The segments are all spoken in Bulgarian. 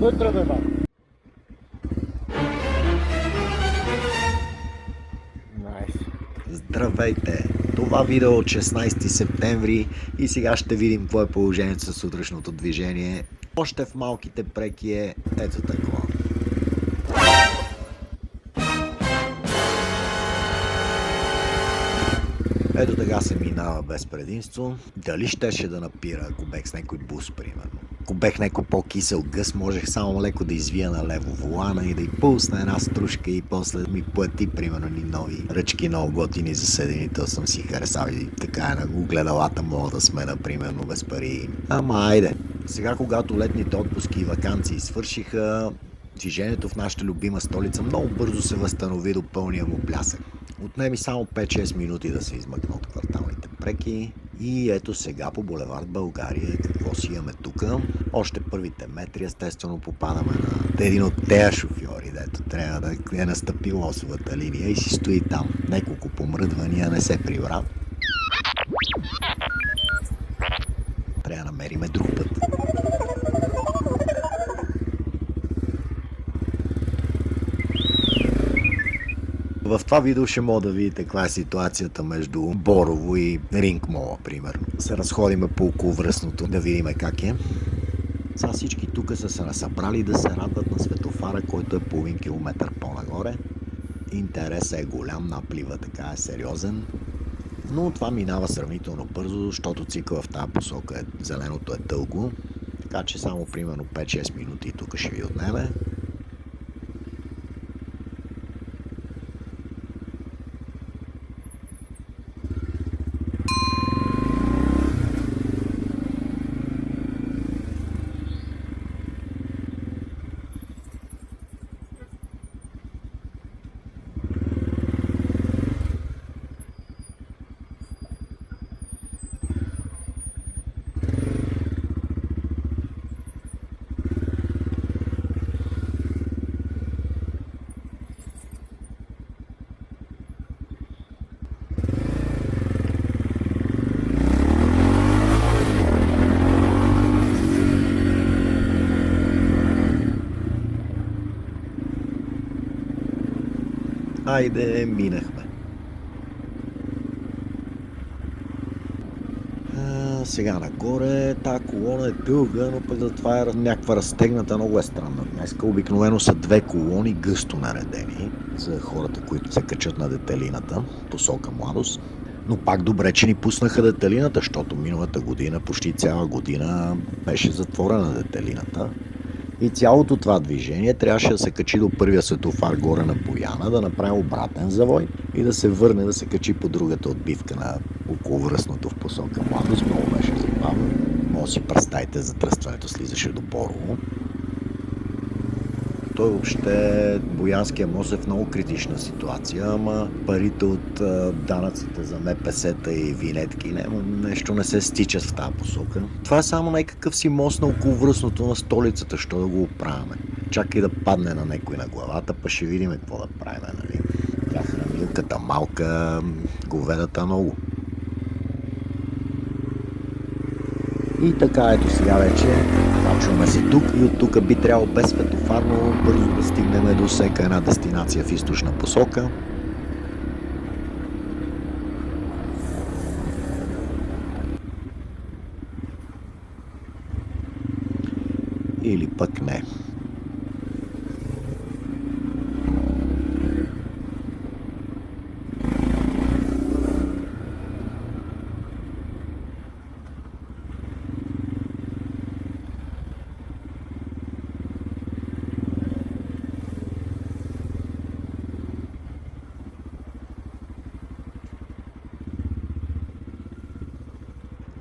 вътре, бе, бе. Найс. Здравейте! Това видео от 16 септември и сега ще видим какво е положението с сутрешното движение. Още в малките преки е ето такова. Ето така се минава без предимство. Дали щеше да напира, ако бех с някой бус, примерно. Ако бех някой по-кисел гъс, можех само леко да извия на лево волана и да й пусна една стружка и после ми плати, примерно, ни нови ръчки, много готини за седените, съм си харесал и така на огледалата мога да смена, примерно, без пари. Ама айде. Сега, когато летните отпуски и ваканции свършиха, движението в нашата любима столица много бързо се възстанови до пълния му блясък. Отнеми само 5-6 минути да се измъкна от кварталните преки и ето сега по булевард България какво си имаме тук. Още първите метри естествено попадаме на един от тези шофьори, дето трябва да е настъпил лосовата линия и си стои там. Неколко помръдвания, не се прибра. Трябва да намериме друг път. В това видео ще мога да видите каква е ситуацията между Борово и Ринг Мола, примерно. Се разходиме по околовръстното, да видим как е. Сега всички тук са се насъбрали да се радват на светофара, който е половин километър по-нагоре. Интересът е голям, наплива така е сериозен. Но това минава сравнително бързо, защото цикъла в тази посока зеленото е дълго. Така че само примерно 5-6 минути тук ще ви отнеме. Айде, минахме. Сега нагоре, тази колона е дълга, но пък затова е някаква разтегната, много е странна. Днеска обикновено са две колони гъсто наредени за хората, които се качат на детелината, посока Младост. Но пак добре, че ни пуснаха детелината, защото миналата година, почти цяла година, беше затворена детелината. И цялото това движение трябваше да се качи до първия светофар горе на Бояна, да направи обратен завой и да се върне да се качи по другата отбивка на околовръстното в посока Младост. Много беше забавно. Може да си представите, затръстването слизаше до Борово. Той въобще, Боянския мост е в много критична ситуация, ама парите от данъците за МПС-та и винетки нещо не се стичат в тази посока. Това е само някакъв си мост на околовръстното на столицата, що да го оправяме. Чакай да падне на някой на главата, па ще видим какво да правим, нали? Тя хранилката малка, говедата много. И така, ето сега вече качваме се тук и от тук би трябвало без светофарно бързо да стигнем до всяка една дестинация в източна посока. Или пък не.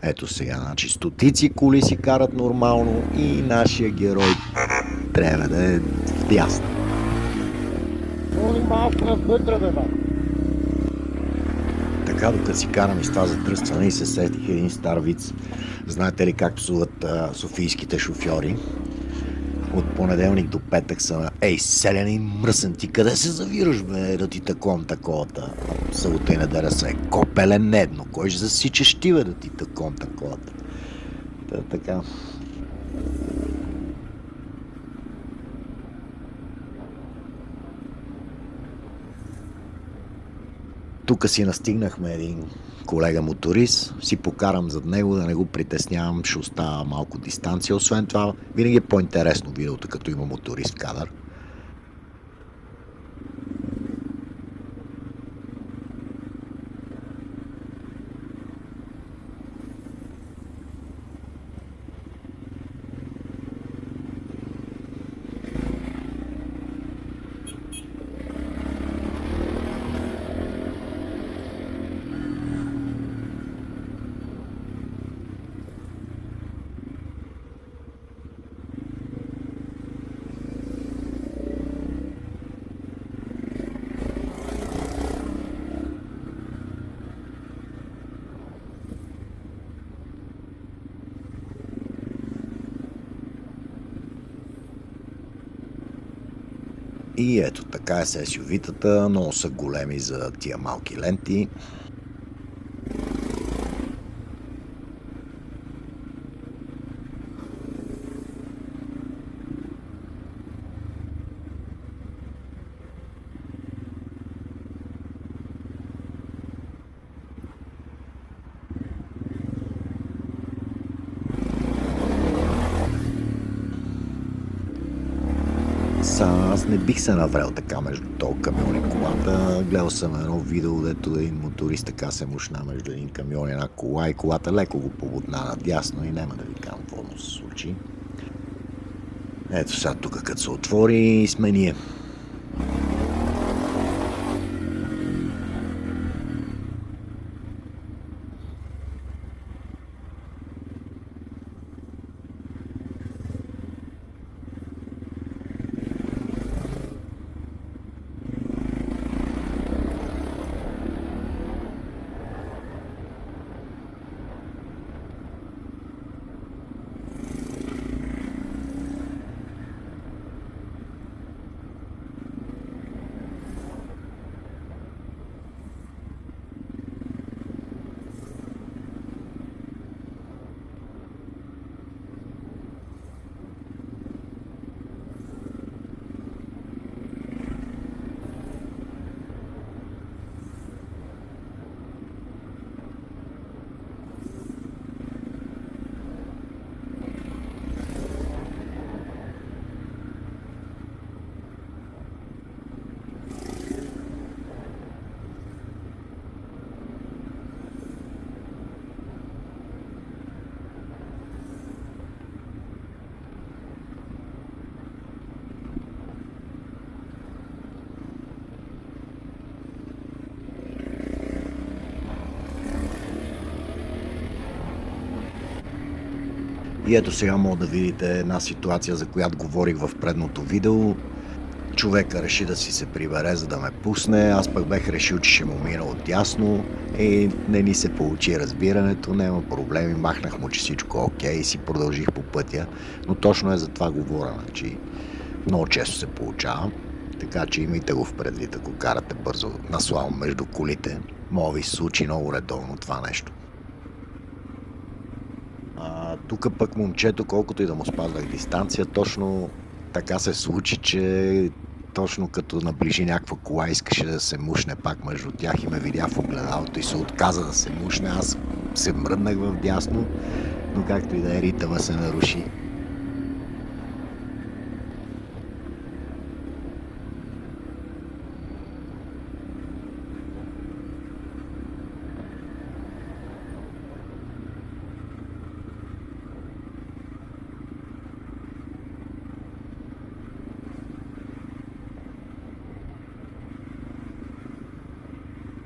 Ето сега, значи стотици коли си карат нормално и нашия герой трябва да е вдясно. Моли малко навътре, бе, бе. Така, докато си карам из това задръстване и се сетих един стар виц. Знаете ли как псуват софийските шофьори? От понеделник до петък са: ей, селянин мръсен, ти къде се завираш, бе, да ти таком таковата? Събота и неделя са е копелен недно. Кой ще засичаш ти, бе, да ти таком таковата? Така. Тук си настигнахме един колега моторист, си покарам зад него, да не го притеснявам, ще остава малко дистанция. Освен това, винаги е по-интересно видеото, като има моторист в кадър. И ето така е с SUV-тата, много са големи за тия малки ленти. Аз не бих се наврел така между този камион и колата. Гледал съм едно видео, дето един моторист така се мушна между един камион и една кола и колата леко го побутна надясно и няма да ви кажа какво му се случи. Ето сега тук като се отвори сме ние. И ето сега мога да видите една ситуация, за която говорих в предното видео. Човека реши да си се прибере, за да ме пусне. Аз пък бех решил, че ще му мина отдясно и не ни се получи разбирането, няма проблеми. Махнах му, че всичко е окей и си продължих по пътя. Но точно е за това говоря, значи много често се получава. Така че имайте го в предвид, ако карате бързо на слалом между колите. Мога ви се случи много редовно това нещо. Тук пък момчето, колкото и да му спазвах дистанция, точно така се случи, че точно като наближи някаква кола, искаше да се мушне пак между тях и ме видя в огледалото и се отказа да се мушне. Аз се мръднах в дясно, но както и да е, ритъма се наруши.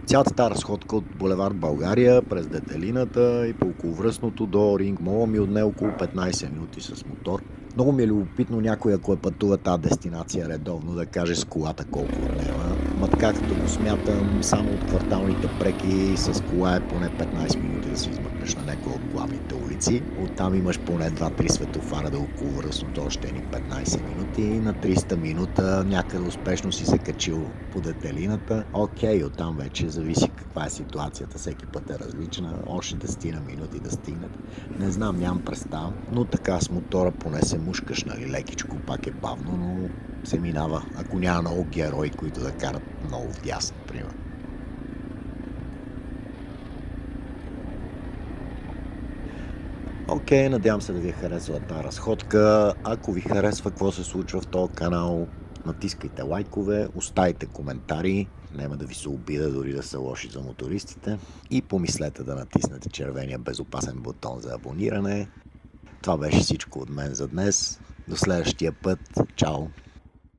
Цялата тази разходка от булевард България през Детелината и по околовръстното до Ринг Мола ми отне около 15 минути с мотор. Много ми е любопитно някой, ако е пътува тази дестинация редовно, да каже с колата колко отнема. Ма така като го смятам, само от кварталните преки с кола е поне 15 минути да се измъкнеш на някои от главните улици. Оттам имаш поне 2-3 светофара да околовръстното още ни 15 минути. На 300 минута някъде успешно си се качил по Детелината. Окей, оттам вече зависи каква е ситуацията, всеки път е различна. Още 10 минути да стигнат. Не знам, нямам представа, но така с мотора поне се мушкаш, нали, лекичко, пак е бавно, но се минава, ако няма много герои, които да карат много вдясно, примерно. Окей, надявам се да ви е харесала тази разходка. Ако ви харесва какво се случва в този канал, натискайте лайкове, оставите коментари, няма да ви се обида дори да са лоши за мотористите, и помислете да натиснете червения безопасен бутон за абониране. Това беше всичко от мен за днес. До следващия път. Чао!